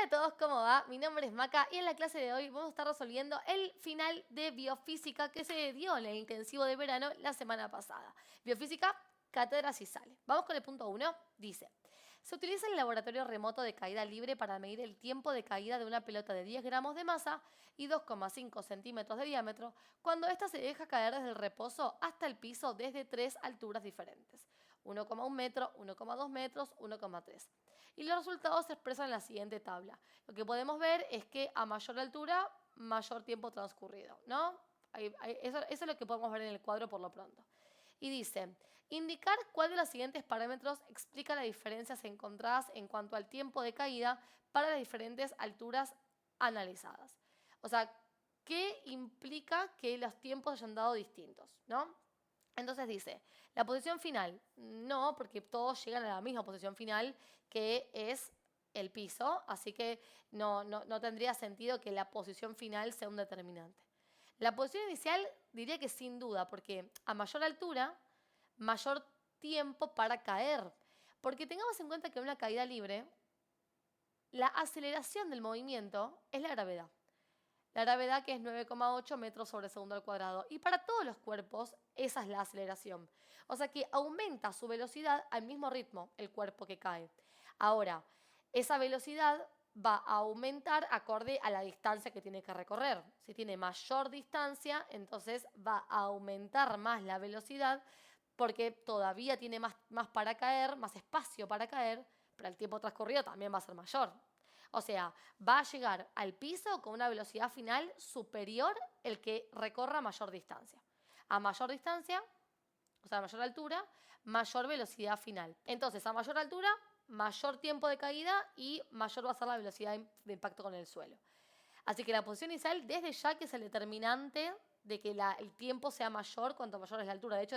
a todos, ¿cómo va? Mi nombre es Maca y en la clase de hoy vamos a estar resolviendo el final de biofísica que se dio en el intensivo de verano la semana pasada. Biofísica, cátedra si sale. Vamos con el punto 1. Dice, se utiliza el laboratorio remoto de caída libre para medir el tiempo de caída de una pelota de 10 gramos de masa y 2,5 centímetros de diámetro cuando ésta se deja caer desde el reposo hasta el piso desde 3 alturas diferentes. 1,1 metro, 1,2 metros, 1,3. Y los resultados se expresan en la siguiente tabla. Lo que podemos ver es que a mayor altura, mayor tiempo transcurrido, ¿no? Eso es lo que podemos ver en el cuadro por lo pronto. Y dice, indicar cuál de los siguientes parámetros explica las diferencias encontradas en cuanto al tiempo de caída para las diferentes alturas analizadas. O sea, ¿qué implica que los tiempos hayan dado distintos, ¿no? Entonces dice, la posición final, no, porque todos llegan a la misma posición final, que es el piso, así que no tendría sentido que la posición final sea un determinante. La posición inicial diría que sin duda, porque a mayor altura, mayor tiempo para caer. Porque tengamos en cuenta que en una caída libre, la aceleración del movimiento es la gravedad. La gravedad que es 9,8 metros sobre segundo al cuadrado. Y para todos los cuerpos, esa es la aceleración. O sea que aumenta su velocidad al mismo ritmo el cuerpo que cae. Ahora, esa velocidad va a aumentar acorde a la distancia que tiene que recorrer. Si tiene mayor distancia, entonces va a aumentar más la velocidad porque todavía tiene más para caer, más espacio para caer, pero el tiempo transcurrido también va a ser mayor. O sea, va a llegar al piso con una velocidad final superior el que recorra mayor distancia. A mayor distancia, o sea, a mayor altura, mayor velocidad final. Entonces, a mayor altura, mayor tiempo de caída y mayor va a ser la velocidad de impacto con el suelo. Así que la posición inicial, desde ya que es el determinante de que el tiempo sea mayor cuanto mayor es la altura. De hecho,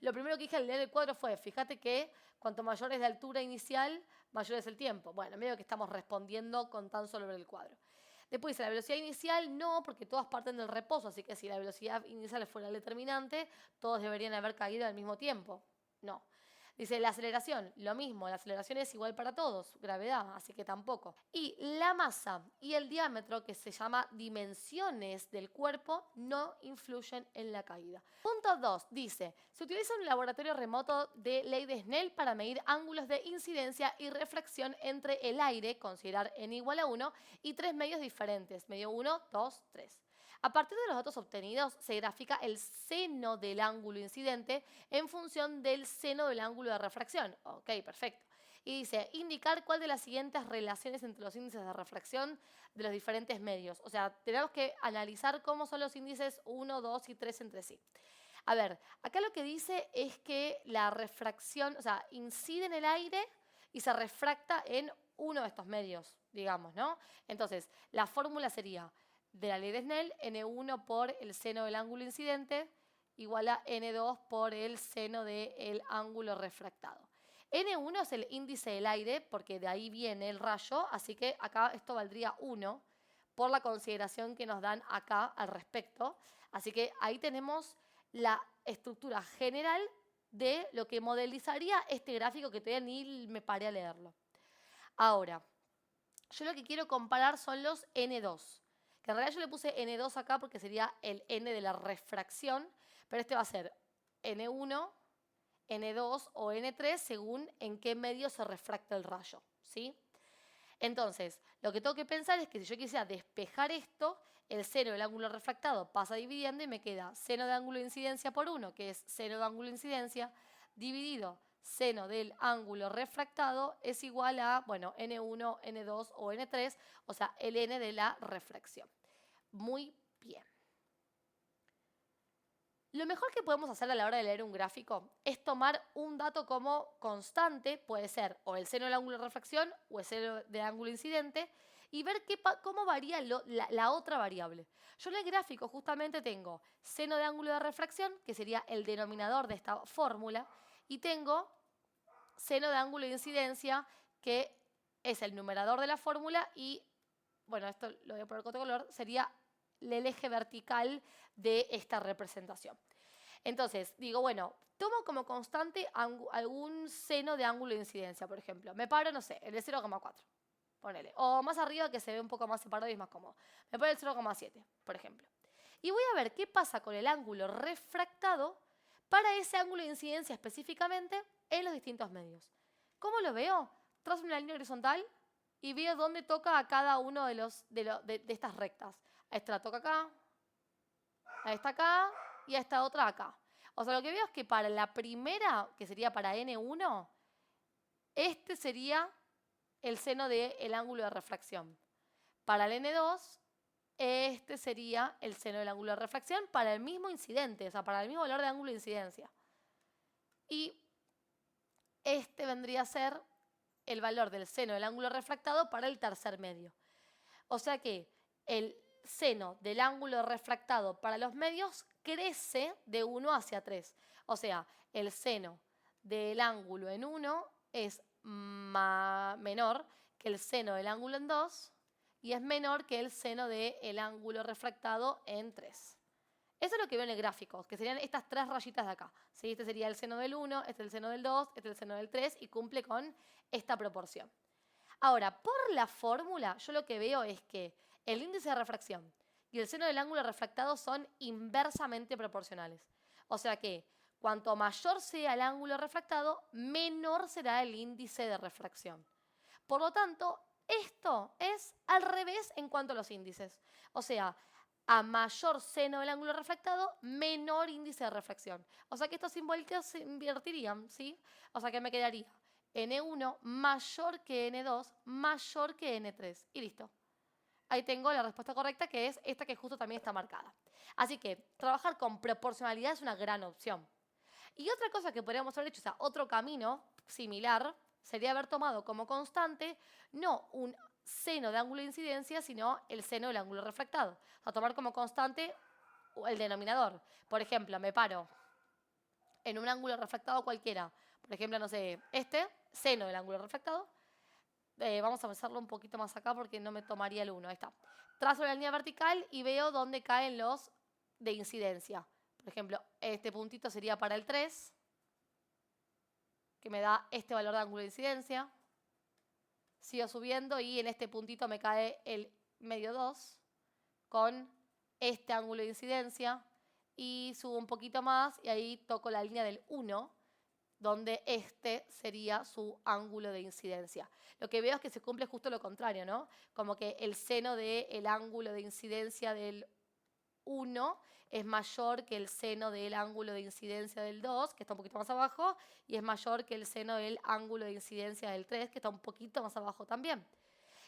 lo primero que dije al leer el cuadro fue, fíjate que cuanto mayor es la altura inicial, mayor es el tiempo. Bueno, medio que estamos respondiendo con tan solo ver el cuadro. Después dice, la velocidad inicial no, porque todas parten del reposo, así que si la velocidad inicial fuera el determinante, todos deberían haber caído al mismo tiempo. No. Dice, la aceleración, lo mismo, la aceleración es igual para todos, gravedad, así que tampoco. Y la masa y el diámetro, que se llama dimensiones del cuerpo, no influyen en la caída. Punto 2, dice, se utiliza un laboratorio remoto de ley de Snell para medir ángulos de incidencia y refracción entre el aire, considerar n igual a 1, y tres medios diferentes, medio 1, 2, 3. A partir de los datos obtenidos, se grafica el seno del ángulo incidente en función del seno del ángulo de refracción. Ok, perfecto. Y dice, indicar cuál de las siguientes relaciones entre los índices de refracción de los diferentes medios. O sea, tenemos que analizar cómo son los índices 1, 2 y 3 entre sí. A ver, acá lo que dice es que la refracción, o sea, incide en el aire y se refracta en uno de estos medios, digamos, ¿no? Entonces, la fórmula sería de la ley de Snell, N1 por el seno del ángulo incidente igual a N2 por el seno del ángulo refractado. N1 es el índice del aire, porque de ahí viene el rayo, así que acá esto valdría 1 por la consideración que nos dan acá al respecto. Así que ahí tenemos la estructura general de lo que modelizaría este gráfico que todavía ni me paré a leerlo. Ahora, yo lo que quiero comparar son los N2. Que en realidad yo le puse N2 acá porque sería el N de la refracción, pero este va a ser N1, N2 o N3 según en qué medio se refracta el rayo, ¿sí? Entonces, lo que tengo que pensar es que si yo quisiera despejar esto, el seno del ángulo refractado pasa dividiendo y me queda seno de ángulo de incidencia por 1, que es seno de ángulo de incidencia, dividido seno del ángulo refractado es igual a, bueno, N1, N2 o N3, o sea, el N de la refracción. Muy bien. Lo mejor que podemos hacer a la hora de leer un gráfico es tomar un dato como constante, puede ser o el seno del ángulo de refracción o el seno del ángulo incidente, y ver cómo varía la otra variable. Yo en el gráfico justamente tengo seno de ángulo de refracción, que sería el denominador de esta fórmula, y tengo seno de ángulo de incidencia, que es el numerador de la fórmula, y, bueno, esto lo voy a poner con otro color, sería el eje vertical de esta representación. Entonces, digo, bueno, tomo como constante algún seno de ángulo de incidencia, por ejemplo. Me paro, no sé, el de 0,4. ponele. O más arriba que se ve un poco más separado y es más cómodo. Me pone el 0,7, por ejemplo. Y voy a ver qué pasa con el ángulo refractado para ese ángulo de incidencia específicamente en los distintos medios. ¿Cómo lo veo? Trazo una línea horizontal y veo dónde toca a cada uno de estas rectas. A esta la toca acá, a esta acá y a esta otra acá. O sea, lo que veo es que para la primera, que sería para N1, este sería el seno del ángulo de refracción. Para el N2, este sería el seno del ángulo de refracción para el mismo incidente, o sea, para el mismo valor de ángulo de incidencia. Y este vendría a ser el valor del seno del ángulo refractado para el tercer medio. O sea que el seno del ángulo refractado para los medios crece de 1 hacia 3. O sea, el seno del ángulo en 1 es menor que el seno del ángulo en 2 y es menor que el seno del ángulo refractado en 3. Eso es lo que veo en el gráfico, que serían estas tres rayitas de acá. ¿Sí? Este sería el seno del 1, este es el seno del 2, este es el seno del 3 y cumple con esta proporción. Ahora, por la fórmula, yo lo que veo es que el índice de refracción y el seno del ángulo refractado son inversamente proporcionales. O sea que cuanto mayor sea el ángulo refractado, menor será el índice de refracción. Por lo tanto, esto es al revés en cuanto a los índices. O sea, a mayor seno del ángulo refractado, menor índice de refracción. O sea que estos simbólicos se invertirían, ¿sí? O sea que me quedaría N1 mayor que N2 mayor que N3. Y listo. Ahí tengo la respuesta correcta, que es esta que justo también está marcada. Así que trabajar con proporcionalidad es una gran opción. Y otra cosa que podríamos haber hecho, o sea, otro camino similar, sería haber tomado como constante no un seno de ángulo de incidencia, sino el seno del ángulo refractado. O sea, tomar como constante el denominador. Por ejemplo, me paro en un ángulo refractado cualquiera. Por ejemplo, no sé, este, seno del ángulo refractado. Vamos a hacerlo un poquito más acá porque no me tomaría el 1. Ahí está. Trazo la línea vertical y veo dónde caen los de incidencia. Por ejemplo, este puntito sería para el 3, que me da este valor de ángulo de incidencia. Sigo subiendo y en este puntito me cae el medio 2 con este ángulo de incidencia. Y subo un poquito más y ahí toco la línea del 1, donde este sería su ángulo de incidencia. Lo que veo es que se cumple justo lo contrario, ¿no? Como que el seno del ángulo de incidencia del 1 es mayor que el seno del ángulo de incidencia del 2, que está un poquito más abajo, y es mayor que el seno del ángulo de incidencia del 3, que está un poquito más abajo también.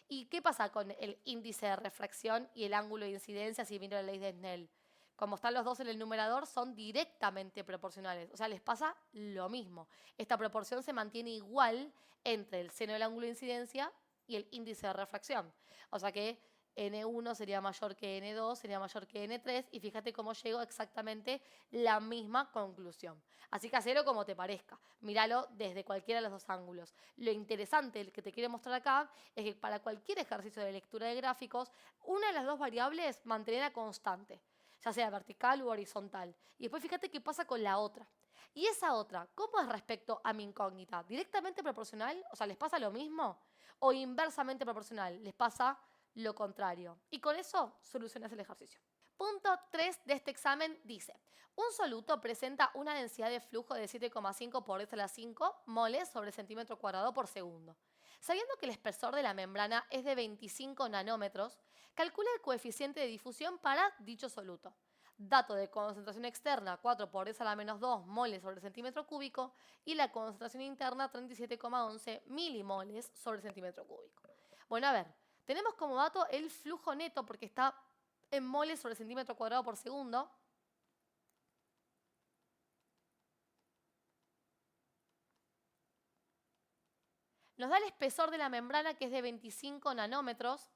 ¿Y qué pasa con el índice de refracción y el ángulo de incidencia si miro la ley de Snell? Como están los dos en el numerador, son directamente proporcionales. O sea, les pasa lo mismo. Esta proporción se mantiene igual entre el seno del ángulo de incidencia y el índice de refracción. O sea que N1 sería mayor que N2, sería mayor que N3, y fíjate cómo llego exactamente la misma conclusión. Así que hacelo como te parezca, míralo desde cualquiera de los dos ángulos. Lo interesante que te quiero mostrar acá es que para cualquier ejercicio de lectura de gráficos, una de las dos variables mantenerla constante, ya sea vertical u horizontal. Y después fíjate qué pasa con la otra. Y esa otra, ¿cómo es respecto a mi incógnita? ¿Directamente proporcional? O sea, ¿les pasa lo mismo? ¿O inversamente proporcional? ¿Les pasa lo contrario? Y con eso solucionas el ejercicio. Punto 3 de este examen dice: un soluto presenta una densidad de flujo de 7,5 por 10 a la 5 moles sobre centímetro cuadrado por segundo. Sabiendo que el espesor de la membrana es de 25 nanómetros, calcula el coeficiente de difusión para dicho soluto. Dato de concentración externa 4 por 10 a la menos 2 moles sobre centímetro cúbico y la concentración interna 37,11 milimoles sobre centímetro cúbico. Bueno, a ver, tenemos como dato el flujo neto porque está en moles sobre centímetro cuadrado por segundo. Nos da el espesor de la membrana, que es de 25 nanómetros.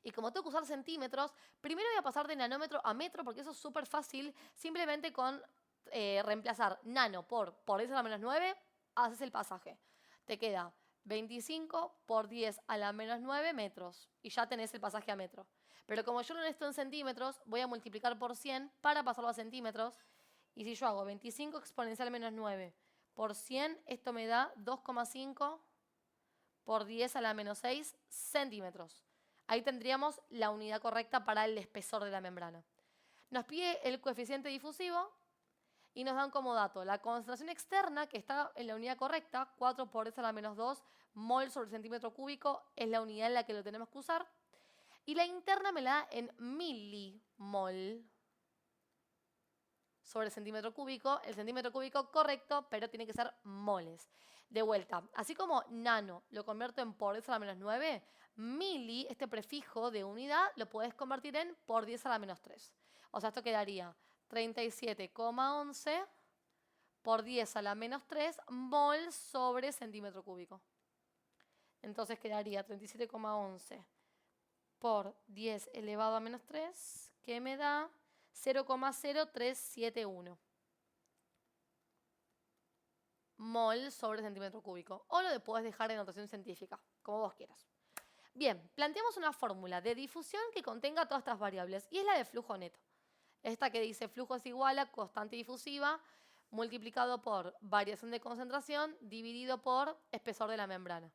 Y como tengo que usar centímetros, primero voy a pasar de nanómetro a metro, porque eso es súper fácil. Simplemente con reemplazar nano por 10 a la menos 9, haces el pasaje. Te queda 25 por 10 a la menos 9 metros. Y ya tenés el pasaje a metro. Pero como yo lo necesito en centímetros, voy a multiplicar por 100 para pasarlo a centímetros. Y si yo hago 25 exponencial menos 9 por 100, esto me da 2,5 por 10 a la menos 6 centímetros. Ahí tendríamos la unidad correcta para el espesor de la membrana. Nos pide el coeficiente difusivo y nos dan como dato la concentración externa, que está en la unidad correcta, 4 por 10 a la menos 2 mol sobre centímetro cúbico, es la unidad en la que lo tenemos que usar. Y la interna me la da en milimol sobre centímetro cúbico. El centímetro cúbico correcto, pero tiene que ser moles. De vuelta, así como nano lo convierto en por 10 a la menos 9, mili, este prefijo de unidad, lo puedes convertir en por 10 a la menos 3. O sea, esto quedaría 37,11 por 10 a la menos 3 mol sobre centímetro cúbico. Entonces quedaría 37,11 por 10 elevado a menos 3, que me da 0,0371 mol sobre centímetro cúbico. O lo puedes dejar de notación científica, como vos quieras. Bien, planteamos una fórmula de difusión que contenga todas estas variables, y es la de flujo neto. Esta que dice flujo es igual a constante difusiva multiplicado por variación de concentración dividido por espesor de la membrana.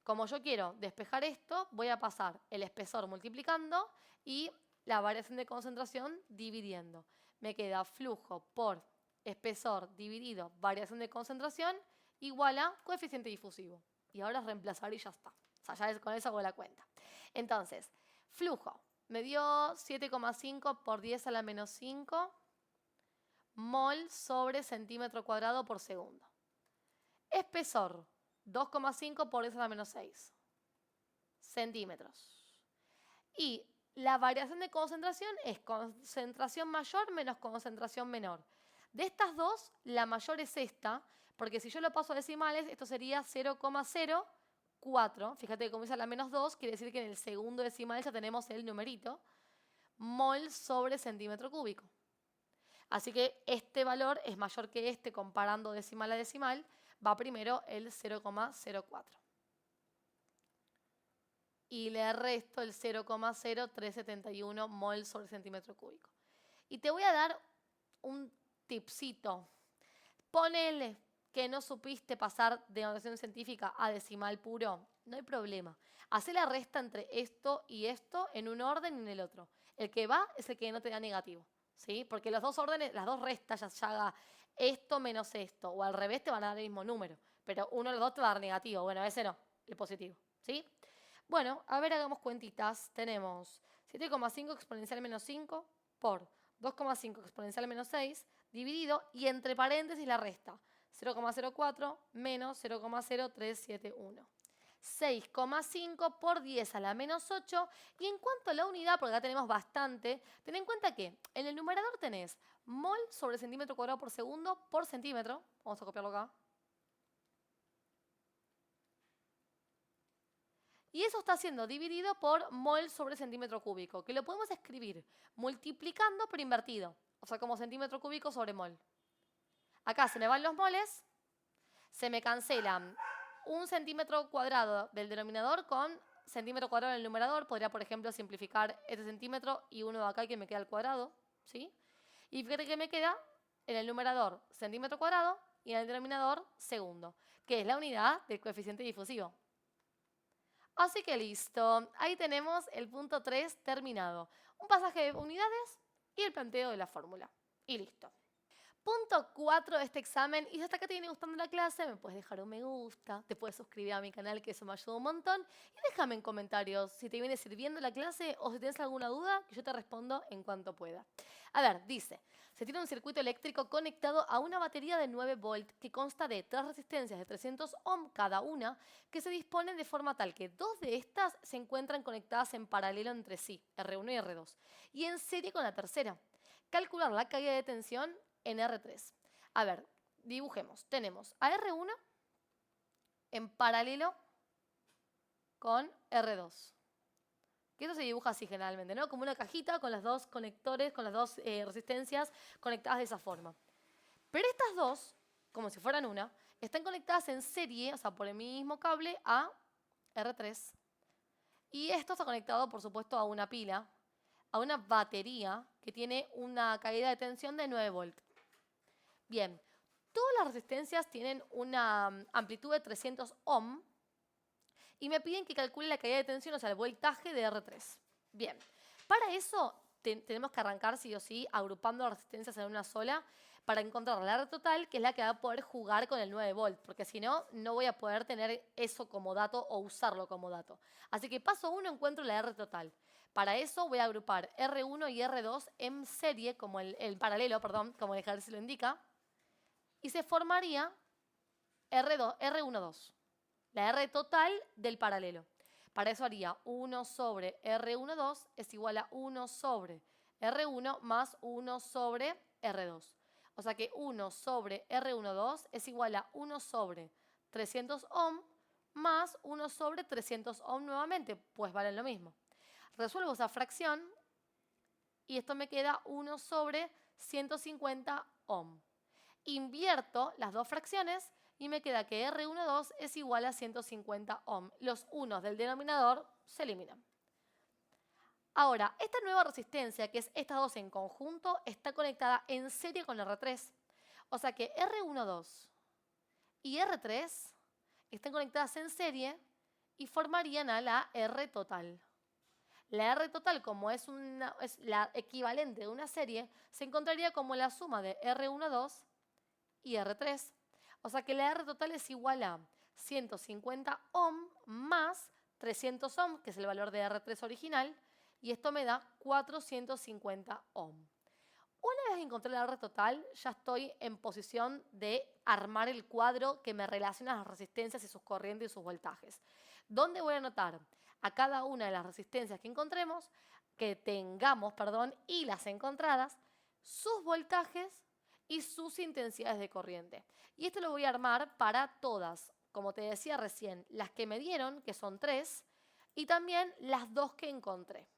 Como yo quiero despejar esto, voy a pasar el espesor multiplicando y la variación de concentración dividiendo. Me queda flujo por espesor dividido variación de concentración igual a coeficiente difusivo. Y ahora es reemplazar y ya está. O sea, ya con eso hago la cuenta. Entonces, flujo me dio 7,5 por 10 a la menos 5 mol sobre centímetro cuadrado por segundo. Espesor, 2,5 por 10 a la menos 6 centímetros. Y la variación de concentración es concentración mayor menos concentración menor. De estas dos, la mayor es esta, porque si yo lo paso a decimales, esto sería 0,04. Fíjate que comienza la menos 2, quiere decir que en el segundo decimal ya tenemos el numerito, mol sobre centímetro cúbico. Así que este valor es mayor que este comparando decimal a decimal, va primero el 0,04. Y le resto el 0,0371 mol sobre centímetro cúbico. Y te voy a dar un tipcito. Ponele que no supiste pasar de notación científica a decimal puro, no hay problema. Hacé la resta entre esto y esto en un orden y en el otro. El que va es el que no te da negativo, ¿sí? Porque los dos órdenes, las dos restas, ya haga esto menos esto, o al revés te van a dar el mismo número, pero uno de los dos te va a dar negativo. Bueno, ese no, el positivo, ¿sí? Bueno, a ver, hagamos cuentitas. Tenemos 7,5 exponencial menos 5 por 2,5 exponencial menos 6 dividido y entre paréntesis la resta. 0,04 menos 0,0371. 6,5 por 10 a la menos 8. Y en cuanto a la unidad, porque acá tenemos bastante, ten en cuenta que en el numerador tenés mol sobre centímetro cuadrado por segundo por centímetro. Vamos a copiarlo acá. Y eso está siendo dividido por mol sobre centímetro cúbico, que lo podemos escribir multiplicando pero invertido. O sea, como centímetro cúbico sobre mol. Acá se me van los moles, se me cancelan un centímetro cuadrado del denominador con centímetro cuadrado en el numerador. Podría, por ejemplo, simplificar este centímetro y uno de acá que me queda al cuadrado, ¿sí? Y fíjate que me queda en el numerador centímetro cuadrado y en el denominador segundo, que es la unidad del coeficiente difusivo. Así que listo, ahí tenemos el punto 3 terminado. Un pasaje de unidades y el planteo de la fórmula. Y listo. Punto 4 de este examen. Y si hasta acá te viene gustando la clase, me puedes dejar un me gusta, te puedes suscribir a mi canal, que eso me ayuda un montón. Y déjame en comentarios si te viene sirviendo la clase o si tienes alguna duda, que yo te respondo en cuanto pueda. A ver, dice, se tiene un circuito eléctrico conectado a una batería de 9 volt que consta de 3 resistencias de 300 ohm cada una, que se disponen de forma tal que 2 de estas se encuentran conectadas en paralelo entre sí, R1 y R2, y en serie con la tercera. Calcular la caída de tensión en R3. A ver, dibujemos. Tenemos a R1 en paralelo con R2. Que eso se dibuja así generalmente, ¿no? Como una cajita con los dos conectores, con las dos resistencias conectadas de esa forma. Pero estas dos, como si fueran una, están conectadas en serie, o sea, por el mismo cable, a R3. Y esto está conectado, por supuesto, a una pila, a una batería que tiene una caída de tensión de 9 volts. Bien, todas las resistencias tienen una amplitud de 300 ohm Y me piden que calcule la caída de tensión, o sea, el voltaje de R3. Bien, para eso tenemos que arrancar sí o sí agrupando las resistencias en una sola para encontrar la R total, que es la que va a poder jugar con el 9 volt, porque si no, no voy a poder tener eso como dato o usarlo como dato. Así que paso 1 encuentro la R total. Para eso voy a agrupar R1 y R2 en serie, como el paralelo, perdón, como el ejercicio lo indica, y se formaría R12, la R total del paralelo. Para eso haría 1 sobre R12 es igual a 1 sobre R1 más 1 sobre R2. O sea que 1 sobre R12 es igual a 1 sobre 300 ohm más 1 sobre 300 ohm nuevamente, pues valen lo mismo. Resuelvo esa fracción y esto me queda 1 sobre 150 ohm. Invierto las dos fracciones y me queda que R12 es igual a 150 ohm. Los unos del denominador se eliminan. Ahora, esta nueva resistencia, que es estas dos en conjunto, está conectada en serie con R3. O sea que R12 y R3 están conectadas en serie y formarían a la R total. La R total, como es la equivalente de una serie, se encontraría como la suma de R12 y R3. O sea que la R total es igual a 150 ohm más 300 ohm, que es el valor de R3 original, y esto me da 450 ohm. Una vez encontré la R total, ya estoy en posición de armar el cuadro que me relaciona las resistencias y sus corrientes y sus voltajes. ¿Dónde voy a anotar? A cada una de las resistencias que tengamos, y las encontradas, sus voltajes y sus intensidades de corriente. Y esto lo voy a armar para todas, como te decía recién, las que me dieron, que son 3, y también las 2 que encontré.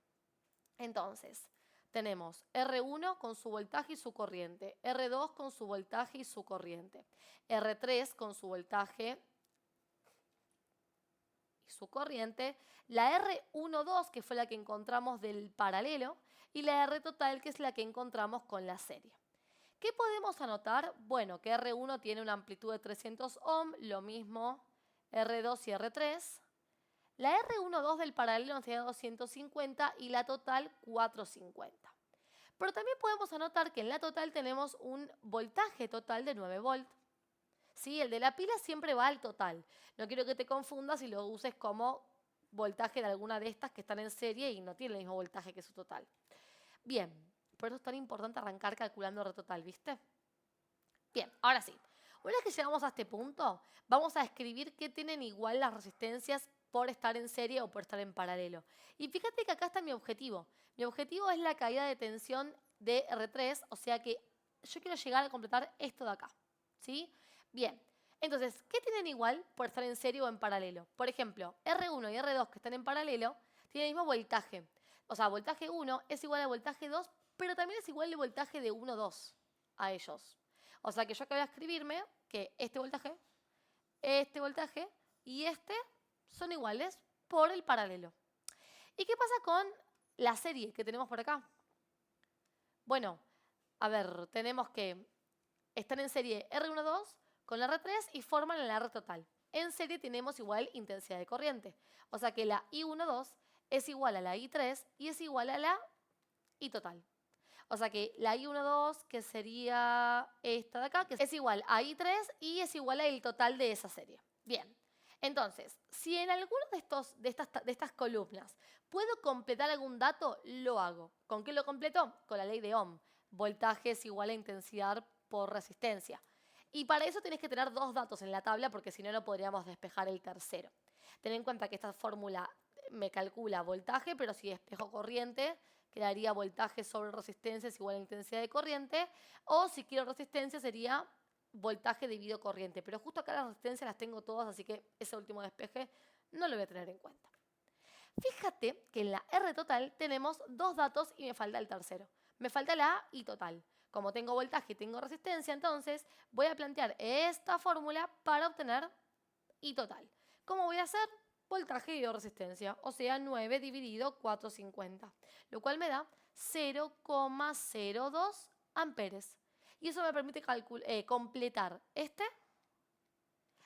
Entonces, tenemos R1 con su voltaje y su corriente, R2 con su voltaje y su corriente, R3 con su voltaje y su corriente, la R12 que fue la que encontramos del paralelo y la R total que es la que encontramos con la serie. ¿Qué podemos anotar? Bueno, que R1 tiene una amplitud de 300 ohm, lo mismo R2 y R3. La R12 del paralelo nos da 250 y la total 450. Pero también podemos anotar que en la total tenemos un voltaje total de 9 volt. ¿Sí? El de la pila siempre va al total. No quiero que te confundas y lo uses como voltaje de alguna de estas que están en serie y no tiene el mismo voltaje que su total. Bien, por eso es tan importante arrancar calculando R total, ¿viste? Bien, ahora sí. Una vez que llegamos a este punto, vamos a describir qué tienen igual las resistencias por estar en serie o por estar en paralelo. Y fíjate que acá está mi objetivo. Mi objetivo es la caída de tensión de R3, o sea que yo quiero llegar a completar esto de acá. ¿Sí? Bien, entonces, ¿qué tienen igual por estar en serie o en paralelo? Por ejemplo, R1 y R2 que están en paralelo tienen el mismo voltaje. O sea, voltaje 1 es igual al voltaje 2, pero también es igual al voltaje de 1, 2 a ellos. O sea que yo acá voy a escribirme que este voltaje y este son iguales por el paralelo. ¿Y qué pasa con la serie que tenemos por acá? Bueno, a ver, tenemos que están en serie R12 con la R3 y forman la R total. En serie tenemos igual intensidad de corriente. O sea que la I12 es igual a la I3 y es igual a la I total. O sea que la I12, que sería esta de acá, que es igual a I3 y es igual al total de esa serie. Bien, entonces, si en alguno de estas columnas puedo completar algún dato, lo hago. ¿Con qué lo completo? Con la ley de Ohm. Voltaje es igual a intensidad por resistencia. Y para eso tenés que tener dos datos en la tabla porque si no, no podríamos despejar el tercero. Ten en cuenta que esta fórmula me calcula voltaje, pero si despejo corriente, quedaría voltaje sobre resistencia es igual a intensidad de corriente. O si quiero resistencia sería voltaje dividido corriente. Pero justo acá las resistencias las tengo todas, así que ese último despeje no lo voy a tener en cuenta. Fíjate que en la R total tenemos dos datos y me falta el tercero. Me falta la I total. Como tengo voltaje y tengo resistencia, entonces voy a plantear esta fórmula para obtener I total. ¿Cómo voy a hacer? Voltaje dividido resistencia, o sea 9 dividido 450, lo cual me da 0,02 amperes. Y eso me permite completar este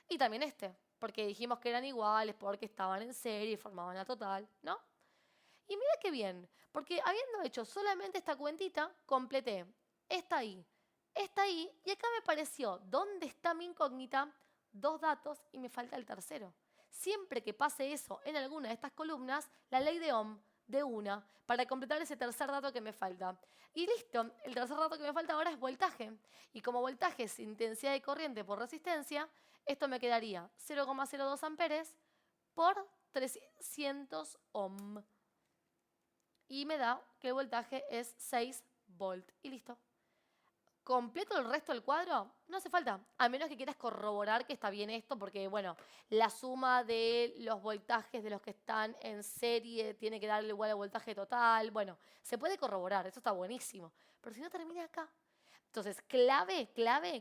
y también este. porque dijimos que eran iguales, porque estaban en serie y formaban la total, ¿no? Y mira qué bien, porque habiendo hecho solamente esta cuentita, completé esta y y acá me pareció, ¿dónde está mi incógnita? 2 datos y me falta el tercero. Siempre que pase eso en alguna de estas columnas, la ley de Ohm de una para completar ese tercer dato que me falta. Y listo, el tercer dato que me falta ahora es voltaje. Y como voltaje es intensidad de corriente por resistencia, esto me quedaría 0,02 amperes por 300 ohm. Y me da que el voltaje es 6 volt. Y listo. ¿Completo el resto del cuadro? No hace falta, a menos que quieras corroborar que está bien esto, porque, bueno, la suma de los voltajes de los que están en serie tiene que darle igual al voltaje total. Bueno, se puede corroborar, eso está buenísimo. Pero si no, termina acá. Entonces, clave,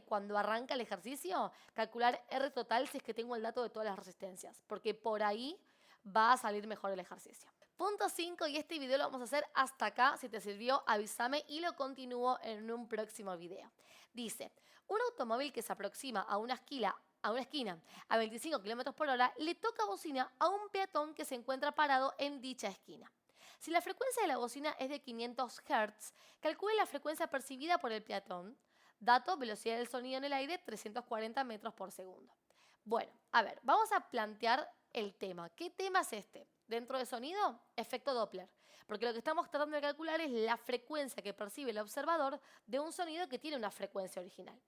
cuando arranca el ejercicio, calcular R total si es que tengo el dato de todas las resistencias, porque por ahí va a salir mejor el ejercicio. Punto 5, y este video lo vamos a hacer hasta acá. Si te sirvió, avísame y lo continúo en un próximo video. Dice, un automóvil que se aproxima a una esquina a 25 km por hora le toca bocina a un peatón que se encuentra parado en dicha esquina. Si la frecuencia de la bocina es de 500 Hz, calcule la frecuencia percibida por el peatón. Dato, velocidad del sonido en el aire, 340 metros por segundo. Bueno, a ver, vamos a plantear el tema. ¿Qué tema es este? Dentro de sonido, efecto Doppler. Porque lo que estamos tratando de calcular es la frecuencia que percibe el observador de un sonido que tiene una frecuencia original.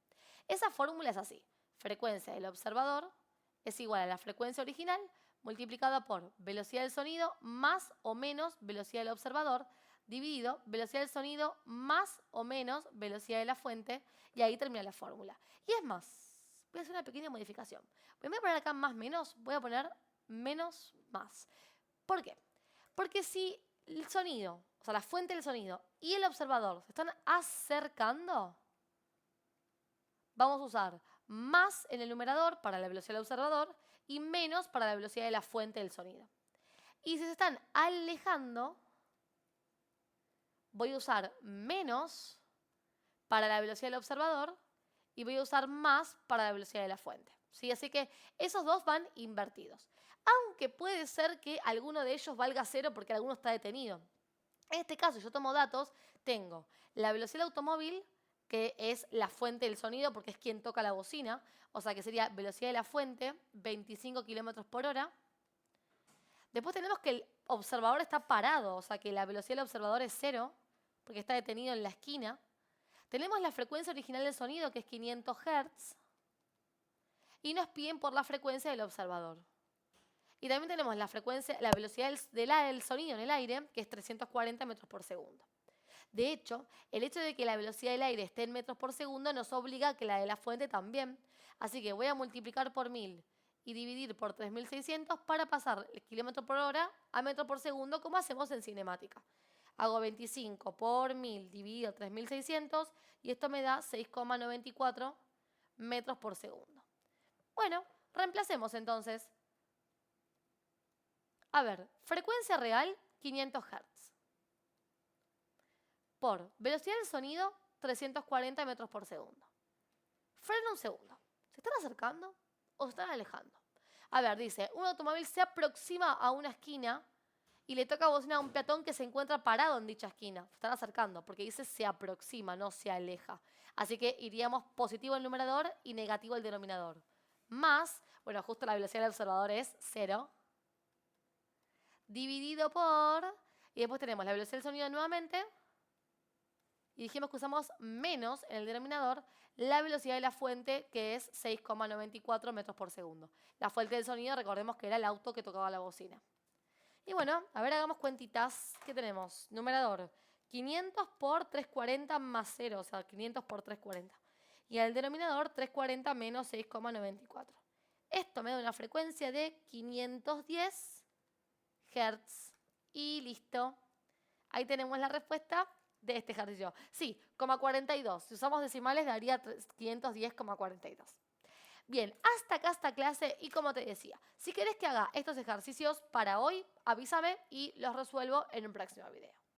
Esa fórmula es así. Frecuencia del observador es igual a la frecuencia original multiplicada por velocidad del sonido más o menos velocidad del observador dividido velocidad del sonido más o menos velocidad de la fuente, y ahí termina la fórmula. Y es más, voy a hacer una pequeña modificación. Voy a poner acá más menos, voy a poner menos más. ¿Por qué? Porque si el sonido, o sea, la fuente del sonido y el observador se están acercando, vamos a usar más en el numerador para la velocidad del observador y menos para la velocidad de la fuente del sonido. Y si se están alejando, voy a usar menos para la velocidad del observador y voy a usar más para la velocidad de la fuente. ¿Sí? Así que esos dos van invertidos. Aunque puede ser que alguno de ellos valga 0 porque alguno está detenido. En este caso, yo tomo datos, tengo la velocidad del automóvil, que es la fuente del sonido porque es quien toca la bocina, o sea que sería velocidad de la fuente, 25 km por hora. Después tenemos que el observador está parado, o sea que la velocidad del observador es 0, porque está detenido en la esquina. Tenemos la frecuencia original del sonido, que es 500 Hz, y nos piden por la frecuencia del observador. Y también tenemos la velocidad del sonido en el aire, que es 340 metros por segundo. De hecho, el hecho de que la velocidad del aire esté en metros por segundo nos obliga a que la de la fuente también. Así que voy a multiplicar por 1000 y dividir por 3600 para pasar el kilómetro por hora a metro por segundo, como hacemos en cinemática. Hago 25 por 1000 dividido 3600 y esto me da 6,94 metros por segundo. Bueno, reemplacemos entonces. A ver, frecuencia real 500 Hz. Por velocidad del sonido 340 metros por segundo. Frena un segundo. ¿Se están acercando o se están alejando? A ver, dice, un automóvil se aproxima a una esquina y le toca bocina a un peatón que se encuentra parado en dicha esquina. Se están acercando porque dice se aproxima, no se aleja. Así que iríamos positivo el numerador y negativo el denominador. Más, bueno, justo la velocidad del observador es 0. Dividido por, y después tenemos la velocidad del sonido nuevamente, y dijimos que usamos menos en el denominador la velocidad de la fuente, que es 6,94 metros por segundo. La fuente del sonido, recordemos que era el auto que tocaba la bocina. Y bueno, a ver, hagamos cuentitas. ¿Qué tenemos? Numerador, 500 por 340 más 0, o sea, 500 por 340. Y al denominador, 340 menos 6,94. Esto me da una frecuencia de 510 Hz. Y listo. Ahí tenemos la respuesta de este ejercicio. Sí, 42. Si usamos decimales daría 510,42. Bien, hasta acá esta clase y como te decía, si querés que haga estos ejercicios para hoy, avísame y los resuelvo en un próximo video.